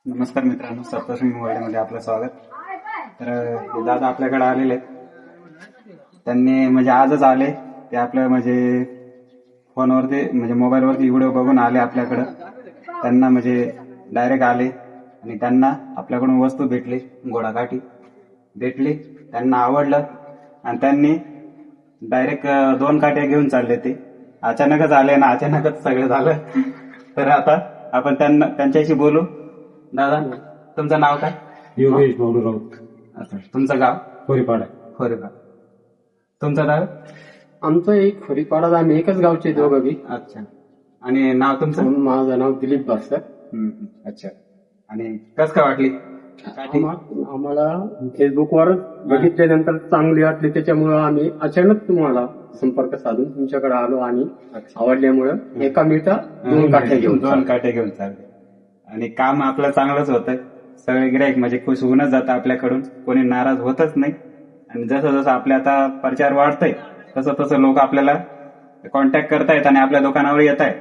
नमस्कार मित्रांनो, सप्तश्री मोबाईलमध्ये आपलं स्वागत. तर हे दादा आपल्याकडे आलेले आहेत. त्यांनी म्हणजे आजच आले. ते आपल्या म्हणजे फोनवरती म्हणजे मोबाईलवरती व्हिडिओ बघून आले आपल्याकडं. त्यांना म्हणजे डायरेक्ट आले आणि त्यांना आपल्याकडून वस्तू भेटली, घोडाकाठी भेटली. त्यांना आवडलं आणि त्यांनी डायरेक्ट 2 काठ्या घेऊन चालले. ते अचानकच आले ना, अचानकच सगळं झालं. तर आता आपण त्यांच्याशी बोलू. दादा, तुमचं नाव काय? योगेश भाऊराव. अच्छा, तुमचं गाव? खोरीपाडा. खोरेगाव. तुमचं नाव? आमचं एक खोरीपाडा, आम्ही एकच गावचे दोघं बी. अच्छा. आणि नाव तुमचं? माझं नाव दिलीप भास्कर. अच्छा. आणि कस काय वाटली काठी? आम्हाला फेसबुकवर बघितल्यानंतर चांगली वाटली, त्याच्यामुळं आम्ही अचानक तुम्हाला संपर्क साधून तुमच्याकडे आलो आणि आवडल्यामुळं एका मिनिटात 2 काठ्या घेऊन 2 काठ्या घेऊन चालले. आणि काम आपलं चांगलंच होतंय. सगळे गिराईक म्हणजे खुश होऊनच जातं आपल्याकडून, कोणी नाराज होतच नाही. आणि जसं जसं आपल्या आता प्रचार वाढतंय तसं तसं लोक आपल्याला कॉन्टॅक्ट करतायत आणि आपल्या दुकानावर येत आहेत.